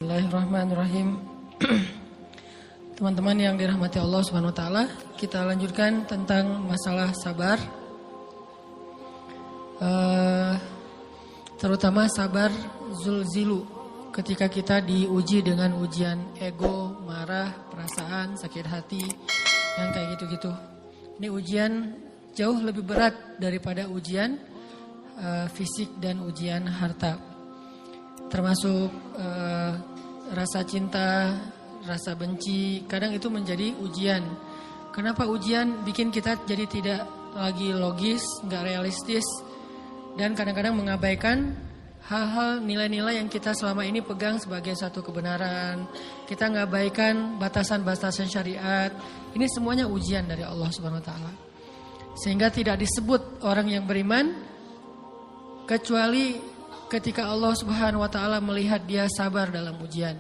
Bismillahirrahmanirrahim. Teman-teman yang dirahmati Allah Subhanahu wa taala, kita lanjutkan tentang masalah sabar. Terutama sabar zulzilu, ketika kita diuji dengan ujian ego, marah, perasaan, sakit hati, yang kayak gitu-gitu. Ini ujian jauh lebih berat daripada ujian fisik dan ujian harta. Termasuk rasa cinta, rasa benci, kadang itu menjadi ujian. Kenapa ujian bikin kita jadi tidak lagi logis, nggak realistis, dan kadang-kadang mengabaikan hal-hal nilai-nilai yang kita selama ini pegang sebagai satu kebenaran. Kita mengabaikan batasan-batasan syariat. Ini semuanya ujian dari Allah Subhanahu wa taala. Sehingga tidak disebut orang yang beriman kecuali ketika Allah Subhanahu wa taala melihat dia sabar dalam ujian.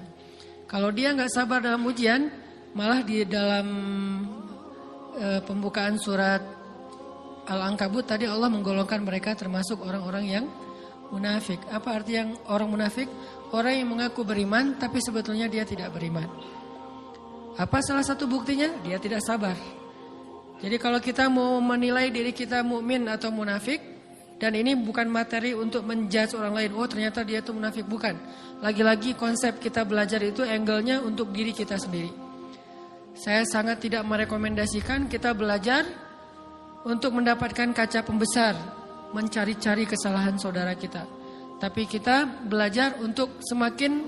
Kalau dia nggak sabar dalam ujian, malah di dalam pembukaan surat Al-Ankabut tadi Allah menggolongkan mereka termasuk orang-orang yang munafik. Apa arti yang orang munafik? Orang yang mengaku beriman tapi sebetulnya dia tidak beriman. Apa salah satu buktinya? Dia tidak sabar. Jadi kalau kita mau menilai diri kita mukmin atau munafik, dan ini bukan materi untuk menjudge orang lain. Oh ternyata dia itu munafik, bukan. Lagi-lagi konsep kita belajar itu angle-nya untuk diri kita sendiri. Saya sangat tidak merekomendasikan kita belajar untuk mendapatkan kaca pembesar, mencari-cari kesalahan saudara kita. Tapi kita belajar untuk semakin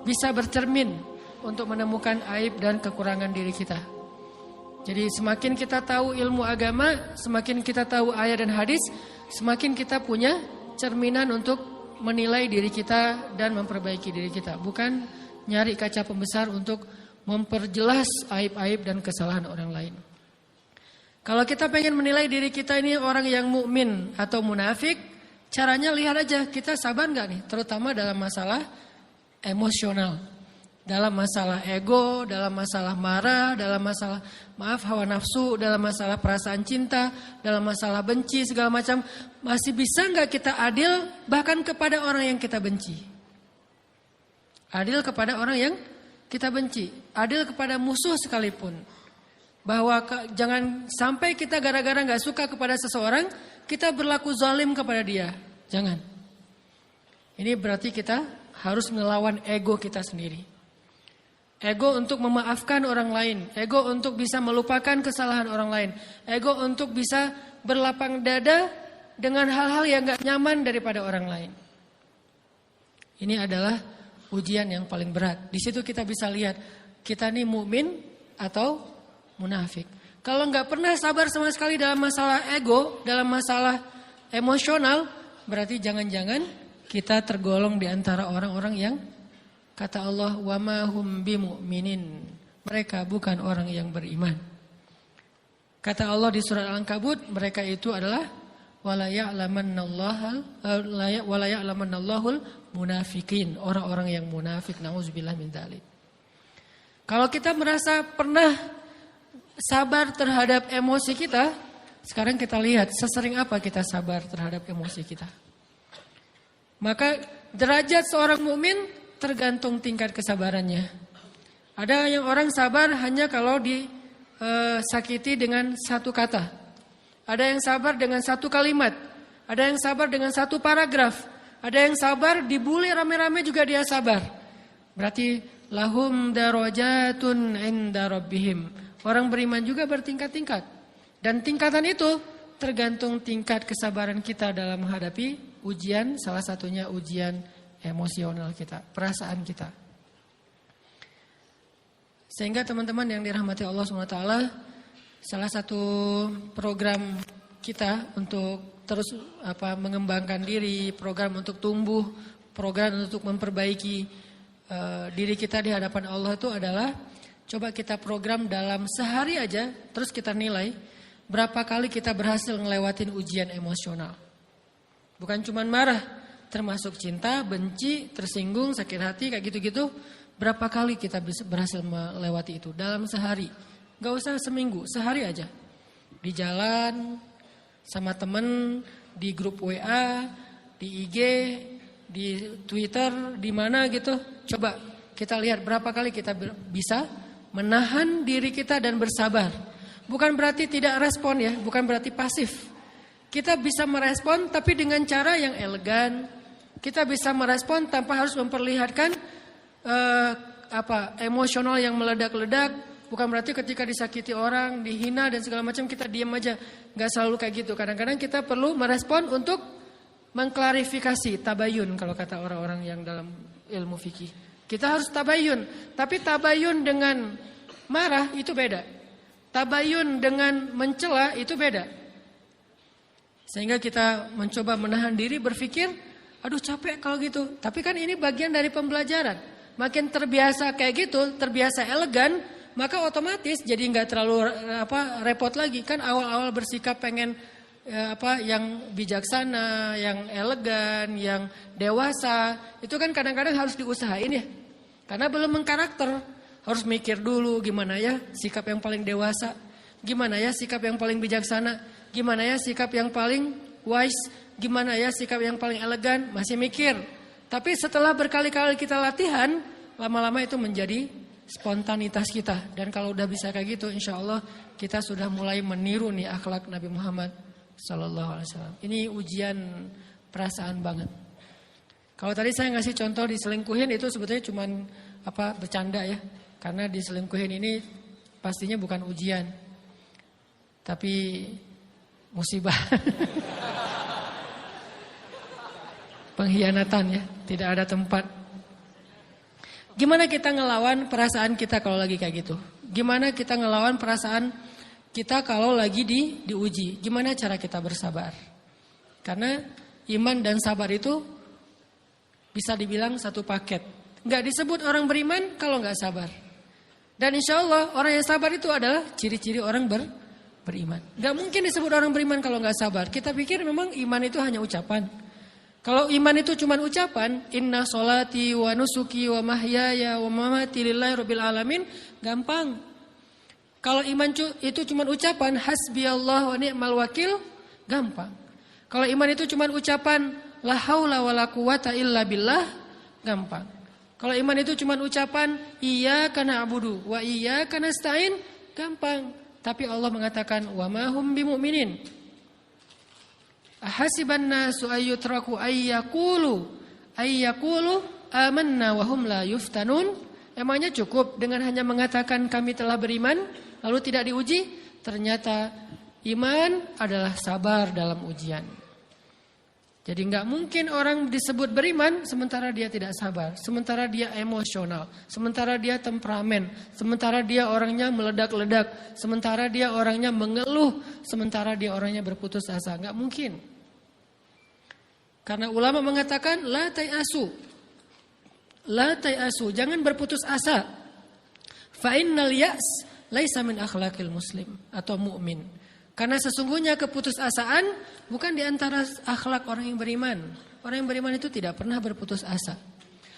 bisa bercermin untuk menemukan aib dan kekurangan diri kita. Jadi semakin kita tahu ilmu agama, semakin kita tahu ayat dan hadis, semakin kita punya cerminan untuk menilai diri kita dan memperbaiki diri kita. Bukan nyari kaca pembesar untuk memperjelas aib-aib dan kesalahan orang lain. Kalau kita pengen menilai diri kita ini orang yang mukmin atau munafik, caranya lihat aja kita sabar nggak nih, terutama dalam masalah emosional. Dalam masalah ego, dalam masalah marah, dalam masalah hawa nafsu, dalam masalah perasaan cinta, dalam masalah benci, segala macam. Masih bisa gak kita adil bahkan kepada orang yang kita benci? Adil kepada orang yang kita benci. Adil kepada musuh sekalipun. Bahwa jangan sampai kita gara-gara gak suka kepada seseorang, kita berlaku zalim kepada dia. Jangan. Ini berarti kita harus melawan ego kita sendiri. Ego untuk memaafkan orang lain. Ego untuk bisa melupakan kesalahan orang lain. Ego untuk bisa berlapang dada dengan hal-hal yang gak nyaman daripada orang lain. Ini adalah ujian yang paling berat. Di situ kita bisa lihat kita ini mukmin atau munafik. Kalau gak pernah sabar sama sekali dalam masalah ego, dalam masalah emosional, berarti jangan-jangan kita tergolong di antara orang-orang yang kata Allah, wa ma hum bimu'minin. Mereka bukan orang yang beriman. Kata Allah di surat Al-Ankabut, mereka itu adalah wala ya'lamannallahul munafikin, orang-orang yang munafik. Nauzubillah min dzalik. Kalau kita merasa pernah sabar terhadap emosi kita, sekarang kita lihat sesering apa kita sabar terhadap emosi kita. Maka derajat seorang mukmin tergantung tingkat kesabarannya. Ada yang orang sabar hanya kalau disakiti dengan satu kata. Ada yang sabar dengan satu kalimat. Ada yang sabar dengan satu paragraf. Ada yang sabar dibully rame-rame juga dia sabar. Berarti lahum darajatun inda rabbihim. Orang beriman juga bertingkat-tingkat. Dan tingkatan itu tergantung tingkat kesabaran kita dalam menghadapi ujian. Salah satunya ujian emosional kita, perasaan kita. Sehingga teman-teman yang dirahmati Allah SWT, salah satu program kita untuk terus mengembangkan diri, program untuk tumbuh, program untuk memperbaiki diri kita di hadapan Allah itu adalah coba kita program dalam sehari aja, terus kita nilai berapa kali kita berhasil ngelewatin ujian emosional. Bukan cuma marah, termasuk cinta, benci, tersinggung, sakit hati, kayak gitu-gitu. Berapa kali kita berhasil melewati itu dalam sehari. Gak usah seminggu, sehari aja. Di jalan, sama temen, di grup WA, di IG, di Twitter, di mana gitu. coba kita lihat berapa kali kita bisa menahan diri kita dan bersabar. Bukan berarti tidak respon ya, bukan berarti pasif. Kita bisa merespon tapi dengan cara yang elegan. Kita bisa merespon tanpa harus memperlihatkan emosional yang meledak-ledak. Bukan berarti ketika disakiti orang, dihina dan segala macam kita diam aja. Gak selalu kayak gitu. Kadang-kadang kita perlu merespon untuk mengklarifikasi, tabayun kalau kata orang-orang yang dalam ilmu fikih. Kita harus tabayun. Tapi tabayun dengan marah itu beda. Tabayun dengan mencela itu beda. Sehingga kita mencoba menahan diri berpikir, aduh capek kalau gitu. Tapi kan ini bagian dari pembelajaran. Makin terbiasa kayak gitu, terbiasa elegan, maka otomatis jadi nggak terlalu repot lagi. Kan awal-awal bersikap pengen yang bijaksana, yang elegan, yang dewasa, itu kan kadang-kadang harus diusahain ya. Karena belum mengkarakter, harus mikir dulu gimana ya sikap yang paling dewasa, gimana ya sikap yang paling bijaksana, gimana ya sikap yang paling wise, gimana ya sikap yang paling elegan, masih mikir. Tapi setelah berkali-kali kita latihan, lama-lama itu menjadi spontanitas kita. Dan kalau udah bisa kayak gitu, insya Allah kita sudah mulai meniru nih akhlak Nabi Muhammad Sallallahu Alaihi Wasallam. Ini ujian perasaan banget. Kalau tadi saya ngasih contoh diselingkuhin itu sebetulnya cuman bercanda ya. Karena diselingkuhin ini pastinya bukan ujian, tapi musibah. Pengkhianatan ya, tidak ada tempat. Gimana kita ngelawan perasaan kita kalau lagi kayak gitu? Gimana kita ngelawan perasaan kita kalau lagi diuji? Gimana cara kita bersabar? Karena iman dan sabar itu bisa dibilang satu paket. Nggak disebut orang beriman kalau nggak sabar. Dan insya Allah orang yang sabar itu adalah ciri-ciri orang beriman. Nggak mungkin disebut orang beriman kalau nggak sabar. Kita pikir memang iman itu hanya ucapan. Kalau iman itu cuma ucapan, inna sholati wa nusuki wa mahyaya wa mamati lillahi rabbil alamin, gampang. Kalau iman itu cuma ucapan, hasbiyallah wa ni'mal wakil, gampang. Kalau iman itu cuma ucapan, la haula wa la quwata illa billah, gampang. Kalau iman itu cuma ucapan, iyyaka na'budu wa iyyaka nasta'in, gampang. Tapi Allah mengatakan, wa ma hum bimu'minin. Ahasiban nasu ayyutraku ayyakulu amanna wa hum la yuftanun. Emangnya cukup dengan hanya mengatakan kami telah beriman lalu tidak diuji? Ternyata iman adalah sabar dalam ujian. Jadi nggak mungkin orang disebut beriman sementara dia tidak sabar, sementara dia emosional, sementara dia temperamen, sementara dia orangnya meledak-ledak, sementara dia orangnya mengeluh, sementara dia orangnya berputus asa. Nggak mungkin. Karena ulama mengatakan la tayasu, jangan berputus asa. Fa innal ya's laisa min akhlaqil muslim atau mu'min. Karena sesungguhnya keputusasaan bukan di antara akhlak orang yang beriman. Orang yang beriman itu tidak pernah berputus asa.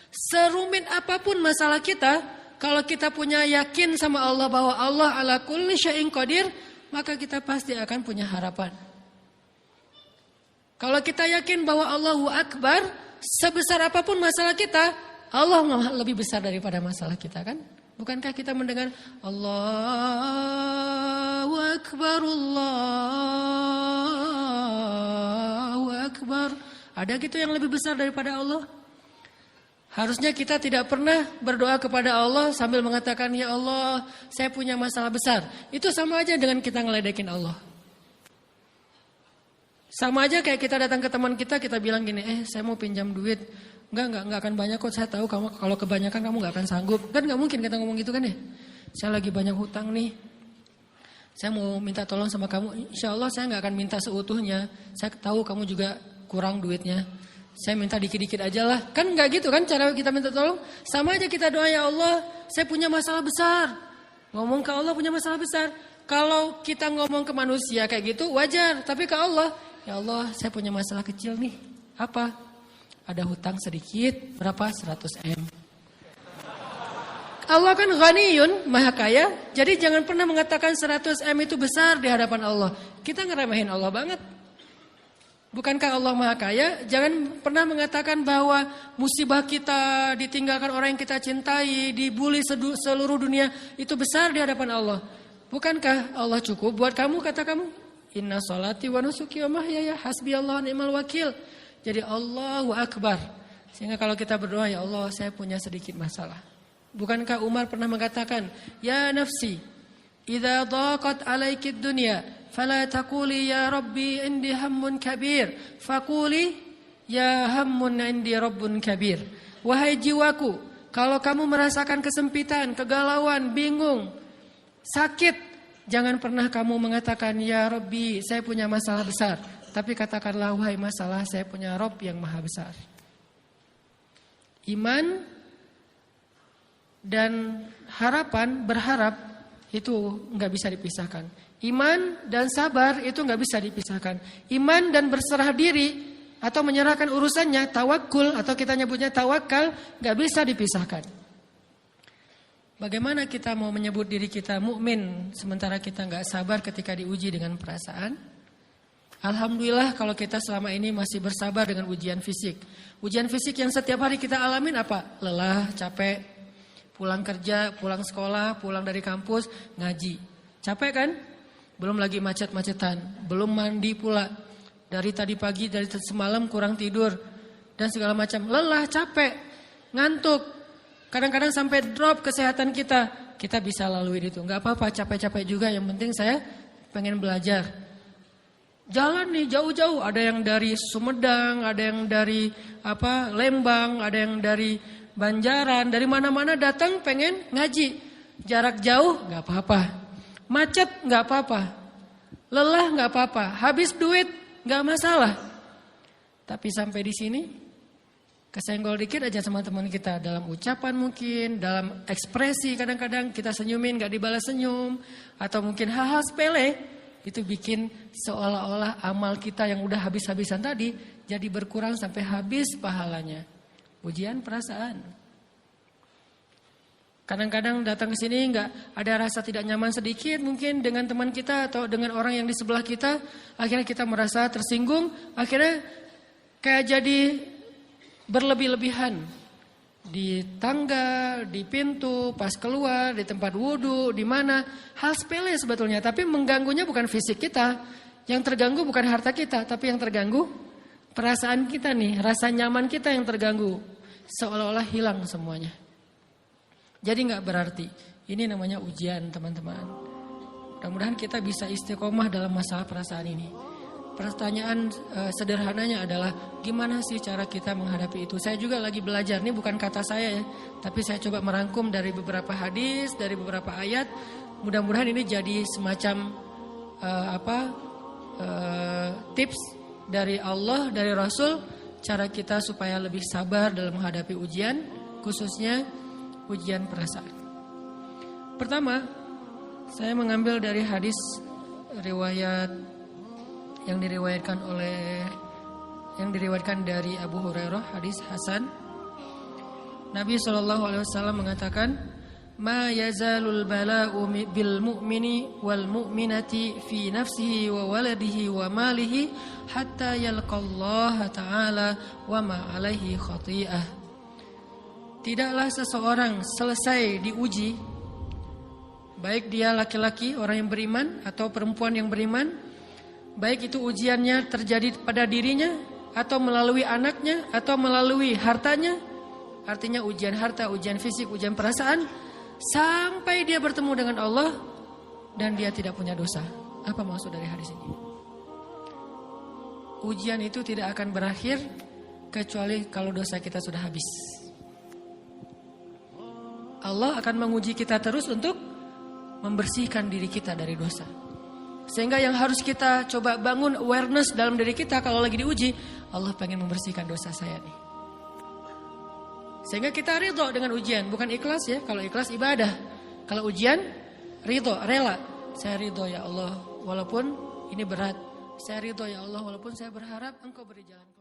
Serumit apapun masalah kita, kalau kita punya yakin sama Allah bahwa Allah ala kulli syai'in qadir, maka kita pasti akan punya harapan. Kalau kita yakin bahwa Allahu Akbar, sebesar apapun masalah kita, Allah lebih besar daripada masalah kita kan? Bukankah kita mendengar Allahu Akbar, Allahu Akbar. Ada gitu yang lebih besar daripada Allah? Harusnya kita tidak pernah berdoa kepada Allah sambil mengatakan, ya Allah, saya punya masalah besar. Itu sama aja dengan kita ngeledekin Allah. Sama aja kayak kita datang ke teman kita bilang gini, saya mau pinjam duit. Enggak akan banyak kok, saya tahu kamu kalau kebanyakan kamu enggak akan sanggup. Kan enggak mungkin kita ngomong gitu kan ya. Saya lagi banyak hutang nih. Saya mau minta tolong sama kamu. Insya Allah saya enggak akan minta seutuhnya. Saya tahu kamu juga kurang duitnya. Saya minta dikit-dikit aja lah. Kan enggak gitu kan cara kita minta tolong. Sama aja kita doa, ya Allah, saya punya masalah besar. Ngomong ke Allah punya masalah besar. Kalau kita ngomong ke manusia kayak gitu wajar. Tapi ke Allah, ya Allah, saya punya masalah kecil nih. Apa? Ada hutang sedikit, berapa? 100 M. Allah kan ghaniyun, maha kaya. Jadi jangan pernah mengatakan 100 M itu besar di hadapan Allah. Kita ngeremehin Allah banget. Bukankah Allah Maha Kaya? Jangan pernah mengatakan bahwa musibah kita, ditinggalkan orang yang kita cintai, dibully seluruh dunia, itu besar di hadapan Allah. Bukankah Allah cukup buat kamu, kata kamu? Inna sholati wa nusuki wa mahyaya hasbiyallahu ni'mal wakil. Jadi Allahu Akbar. Sehingga kalau kita berdoa, ya Allah saya punya sedikit masalah. Bukankah Umar pernah mengatakan, ya nafsi, idza daqat alaikid dunya, fala taquli ya Rabbi indi hammun kabir, faquli ya hammun indi rabbun kabir. Wahai jiwaku, kalau kamu merasakan kesempitan, kegalauan, bingung, sakit, jangan pernah kamu mengatakan ya Rabbi saya punya masalah besar, tapi katakanlah wahai masalah saya punya Rabb yang maha besar. Iman dan harapan, berharap itu nggak bisa dipisahkan. Iman dan sabar itu nggak bisa dipisahkan. Iman dan berserah diri atau menyerahkan urusannya, tawakul atau kita nyebutnya tawakal, nggak bisa dipisahkan. Bagaimana kita mau menyebut diri kita mukmin sementara kita nggak sabar ketika diuji dengan perasaan? Alhamdulillah kalau kita selama ini masih bersabar dengan ujian fisik. Ujian fisik yang setiap hari kita alamin apa? Lelah, capek, pulang kerja, pulang sekolah, pulang dari kampus, ngaji. Capek kan? Belum lagi macet-macetan, belum mandi pula. Dari tadi pagi, dari semalam kurang tidur. Dan segala macam, lelah, capek, ngantuk. Kadang-kadang sampai drop kesehatan kita. Kita bisa lalui itu, gak apa-apa, capek-capek juga. Yang penting saya pengen belajar. Jalan nih jauh-jauh, ada yang dari Sumedang, ada yang dari Lembang, ada yang dari Banjaran. Dari mana-mana datang pengen ngaji. Jarak jauh gak apa-apa. Macet gak apa-apa, lelah gak apa-apa, habis duit gak masalah. Tapi sampai di sini kesenggol dikit aja sama teman kita. Dalam ucapan mungkin, dalam ekspresi kadang-kadang kita senyumin gak dibalas senyum. Atau mungkin hal-hal sepele, itu bikin seolah-olah amal kita yang udah habis-habisan tadi jadi berkurang sampai habis pahalanya. Ujian perasaan. Kadang-kadang datang ke sini nggak ada rasa tidak nyaman sedikit mungkin dengan teman kita atau dengan orang yang di sebelah kita, akhirnya kita merasa tersinggung, akhirnya kayak jadi berlebih-lebihan di tangga, di pintu, pas keluar, di tempat wudhu, di mana hal sepele sebetulnya, tapi mengganggunya bukan fisik kita, yang terganggu bukan harta kita, tapi yang terganggu perasaan kita nih, rasa nyaman kita yang terganggu, seolah-olah hilang semuanya. Jadi gak berarti. Ini namanya ujian teman-teman. Mudah-mudahan kita bisa istiqomah dalam masalah perasaan ini. Pertanyaan sederhananya adalah gimana sih cara kita menghadapi itu? Saya juga lagi belajar, ini bukan kata saya ya. Tapi saya coba merangkum dari beberapa hadis, dari beberapa ayat. Mudah-mudahan ini jadi semacam tips dari Allah, dari Rasul. Cara kita supaya lebih sabar dalam menghadapi ujian, khususnya ujian perasaan. Pertama, saya mengambil dari hadis riwayat yang diriwayatkan dari Abu Hurairah, hadis Hasan. Nabi SAW mengatakan, "Ma yazalul bala'u bil mu'mini wal mu'minati fi nafsihi wa waladihi wa malihi hatta yalqallaha ta'ala wa ma 'alaihi khati'ah." Tidaklah seseorang selesai diuji, baik dia laki-laki orang yang beriman atau perempuan yang beriman, baik itu ujiannya terjadi pada dirinya atau melalui anaknya atau melalui hartanya, artinya ujian harta, ujian fisik, ujian perasaan, sampai dia bertemu dengan Allah dan dia tidak punya dosa. Apa maksud dari hadis ini? Ujian itu tidak akan berakhir kecuali kalau dosa kita sudah habis. Allah akan menguji kita terus untuk membersihkan diri kita dari dosa. Sehingga yang harus kita coba bangun awareness dalam diri kita kalau lagi diuji, Allah pengen membersihkan dosa saya nih. Sehingga kita ridho dengan ujian, bukan ikhlas ya. Kalau ikhlas ibadah, kalau ujian ridho, rela. Saya ridho ya Allah, walaupun ini berat. Saya ridho ya Allah, walaupun saya berharap Engkau beri jalan.